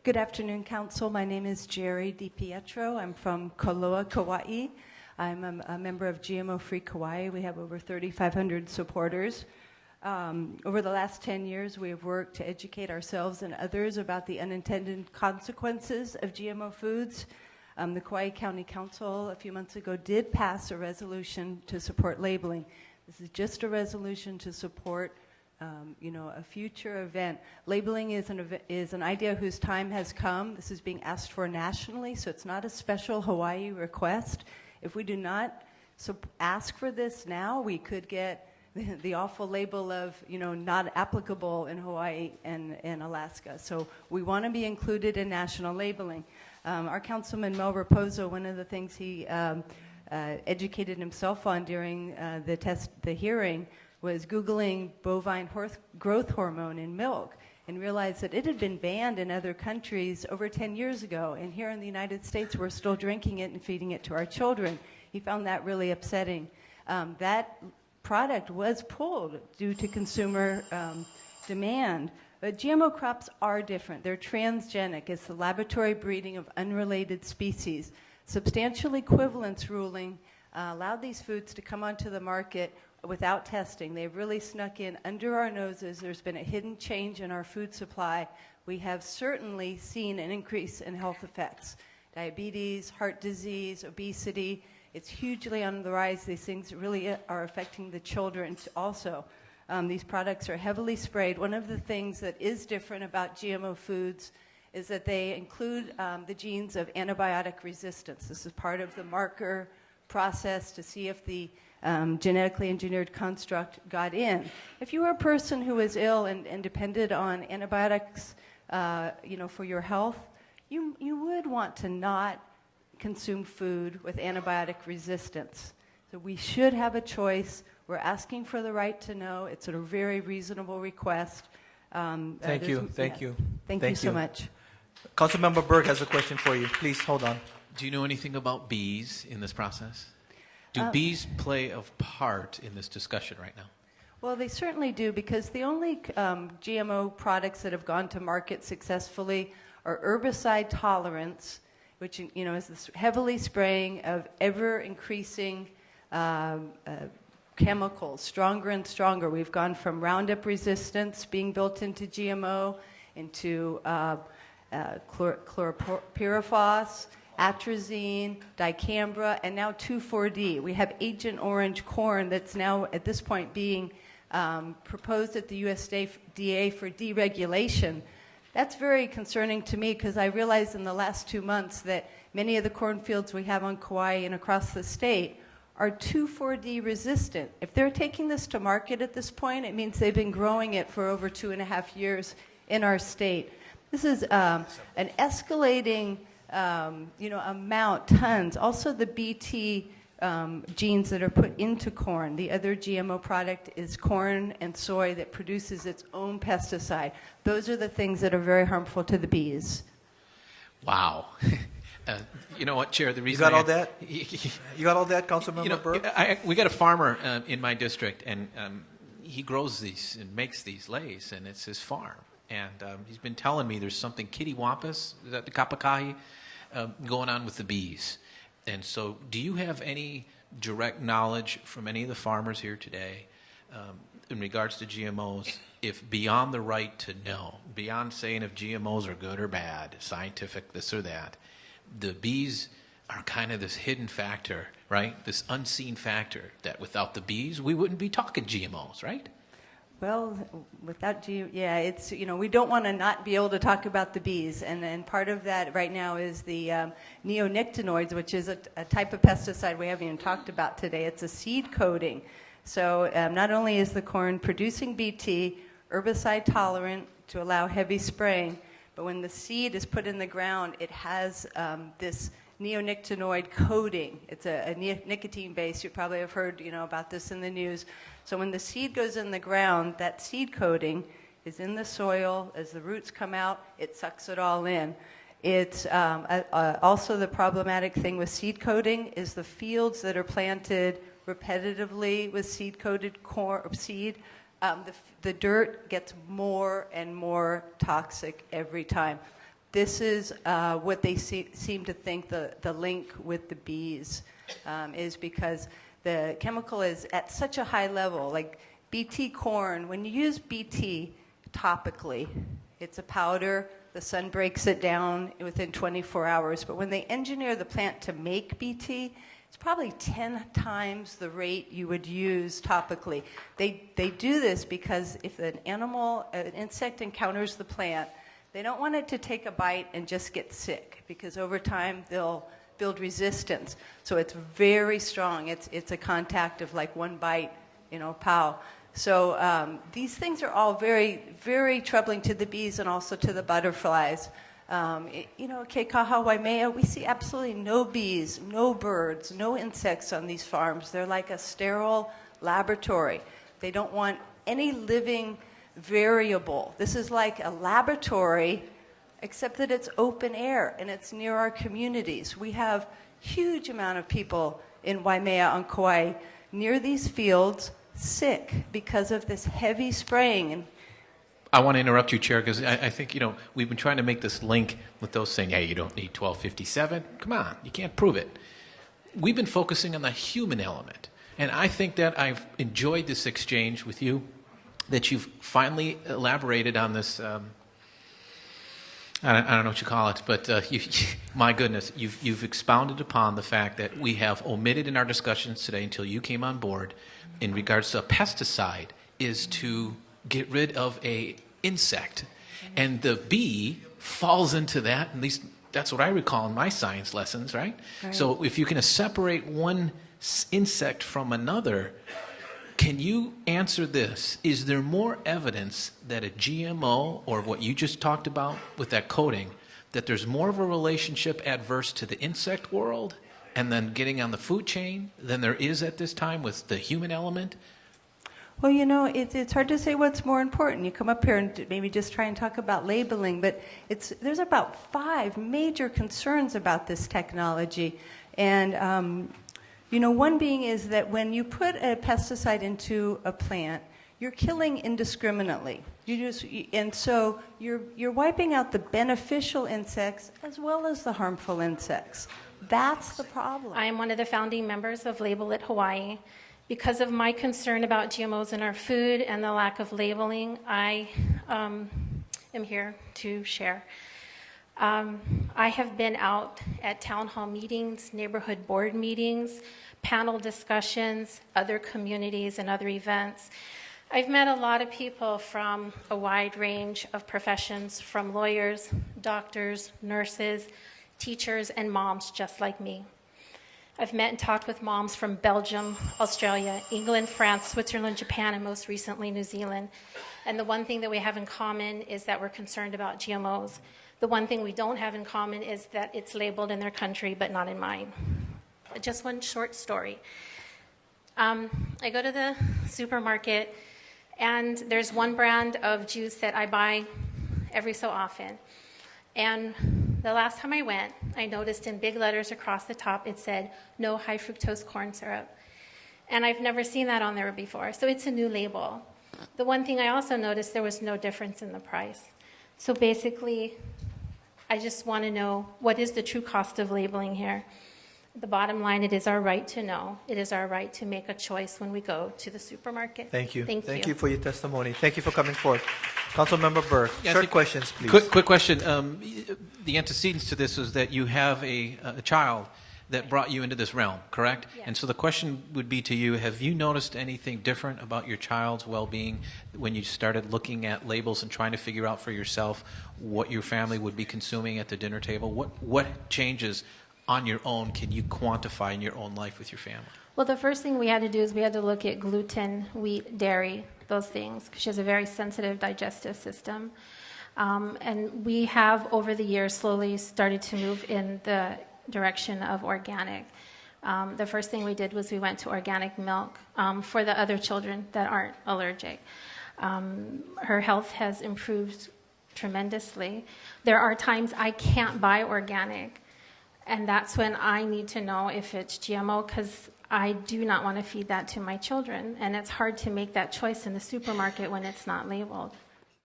Good afternoon, Council. My name is Jeri Di Pietro. I'm from Koloa, Kauai. I'm a member of GMO-Free Kauai. We have over 3,500 supporters. Over the last 10 years, we have worked to educate ourselves and others about the unintended consequences of GMO foods. The Kauai County Council a few months ago did pass a resolution to support labeling. This is just a resolution to support a future event. Labeling is an idea whose time has come. This is being asked for nationally, so it's not a special Hawaii request. If we do not ask for this now, we could get the awful label of, not applicable in Hawaii and Alaska. So we want to be included in national labeling. Our Councilman Mel Raposo, one of the things he educated himself on during the hearing was Googling bovine growth hormone in milk and realized that it had been banned in other countries over 10 years ago. And here in the United States, we're still drinking it and feeding it to our children. He found that really upsetting. That product was pulled due to consumer demand. But GMO crops are different. They're transgenic. It's the laboratory breeding of unrelated species. Substantial equivalence ruling allowed these foods to come onto the market without testing. They've really snuck in under our noses. There's been a hidden change in our food supply. We have certainly seen an increase in health effects. Diabetes, heart disease, obesity, it's hugely on the rise. These things really are affecting the children also. These products are heavily sprayed. One of the things that is different about GMO foods is that they include the genes of antibiotic resistance. This is part of the marker process to see if the genetically engineered construct got in. If you were a person who was ill and depended on antibiotics, for your health, you would want to not consume food with antibiotic resistance. So we should have a choice. We're asking for the right to know. It's a very reasonable request. Thank you. Thank you so much. Councilmember Berg has a question for you. Please hold on. Do you know anything about bees in this process? Do bees play a part in this discussion right now? Well, they certainly do, because the only GMO products that have gone to market successfully are herbicide tolerance, which is this heavily spraying of ever-increasing chemicals, stronger and stronger. We've gone from Roundup resistance being built into GMO, into chlorpyrifos, atrazine, dicambra, and now 2,4-D. We have Agent Orange corn that's now, at this point, being proposed at the USDA for deregulation. That's very concerning to me, because I realized in the last 2 months that many of the cornfields we have on Kauai and across the state are 2,4-D resistant. If they're taking this to market at this point, it means they've been growing it for over 2.5 years in our state. This is an escalating amount, tons. Also the BT genes that are put into corn. The other GMO product is corn and soy that produces its own pesticide. Those are the things that are very harmful to the bees. Wow. You know what, Chair? The reason you got all that? You got all that, Councilmember Berg? We got a farmer in my district, and he grows these and makes these lays, and it's his farm. And he's been telling me there's something kittywampus, is that the kapakahi, going on with the bees. And so do you have any direct knowledge from any of the farmers here today in regards to GMOs, if beyond the right to know, beyond saying if GMOs are good or bad, scientific, this or that, the bees are kind of this hidden factor, right? This unseen factor that without the bees, we wouldn't be talking GMOs, right? Well, without it's, we don't want to not be able to talk about the bees. And part of that right now is the neonicotinoids, which is a type of pesticide we haven't even talked about today. It's a seed coating. So not only is the corn producing BT, herbicide tolerant to allow heavy spraying, but when the seed is put in the ground, it has this neonicotinoid coating. It's a nicotine base. You probably have heard about this in the news. So when the seed goes in the ground, that seed coating is in the soil. As the roots come out, it sucks it all in. It's also the problematic thing with seed coating is the fields that are planted repetitively with seed-coated seed. The dirt gets more and more toxic every time. this is what they seem to think the link with the bees is, because the chemical is at such a high level. Like BT corn, when you use BT topically, it's a powder, the sun breaks it down within 24 hours. But when they engineer the plant to make BT, it's probably 10 times the rate you would use topically. They do this because if an insect encounters the plant, they don't want it to take a bite and just get sick, because over time they'll build resistance. So it's very strong. It's a contact of like one bite, pow. So these things are all very, very troubling to the bees and also to the butterflies. Kekaha Waimea, we see absolutely no bees, no birds, no insects on these farms. They're like a sterile laboratory. They don't want any living variable. This is like a laboratory, except that it's open air and it's near our communities. We have huge amount of people in Waimea on Kauai near these fields sick because of this heavy spraying. And I want to interrupt you, Chair, because I think, we've been trying to make this link with those saying, hey, you don't need 1257. Come on, you can't prove it. We've been focusing on the human element. And I think that I've enjoyed this exchange with you, that you've finally elaborated on this, I don't know what you call it, but my goodness, you've expounded upon the fact that we have omitted in our discussions today until you came on board in regards to a pesticide is to get rid of a insect. And the bee falls into that, at least that's what I recall in my science lessons, right? So if you can separate one insect from another, can you answer this? Is there more evidence that a GMO, or what you just talked about with that coating, that there's more of a relationship adverse to the insect world and then getting on the food chain than there is at this time with the human element? Well, it's hard to say what's more important. You come up here and maybe just try and talk about labeling, but there's about 5 major concerns about this technology. And, one being is that when you put a pesticide into a plant, you're killing indiscriminately. And so you're wiping out the beneficial insects as well as the harmful insects. That's the problem. I am one of the founding members of Label It Hawaii. Because of my concern about GMOs in our food and the lack of labeling, I am here to share. I have been out at town hall meetings, neighborhood board meetings, panel discussions, other communities and other events. I've met a lot of people from a wide range of professions, from lawyers, doctors, nurses, teachers, and moms just like me. I've met and talked with moms from Belgium, Australia, England, France, Switzerland, Japan, and most recently New Zealand. And the one thing that we have in common is that we're concerned about GMOs. The one thing we don't have in common is that it's labeled in their country, but not in mine. Just one short story. I go to the supermarket, and there's one brand of juice that I buy every so often. And the last time I went, I noticed in big letters across the top, it said, no high fructose corn syrup. And I've never seen that on there before, so it's a new label. The one thing I also noticed, there was no difference in the price. So basically, I just want to know, what is the true cost of labeling here? The bottom line, it is our right to know. It is our right to make a choice when we go to the supermarket. Thank you. Thank you for your testimony. Thank you for coming forth. Councilmember Burke, short questions, please. Quick question. The antecedents to this is that you have a child that brought you into this realm, correct? Yes. And so the question would be to you, have you noticed anything different about your child's well-being when you started looking at labels and trying to figure out for yourself what your family would be consuming at the dinner table? What changes on your own can you quantify in your own life with your family? Well, the first thing we had to do is we had to look at gluten, wheat, dairy, those things, because she has a very sensitive digestive system. And we have, over the years, slowly started to move in the direction of organic. The first thing we did was we went to organic milk for the other children that aren't allergic. Her health has improved tremendously. There are times I can't buy organic, and that's when I need to know if it's GMO, because I do not want to feed that to my children, and it's hard to make that choice in the supermarket when it's not labeled.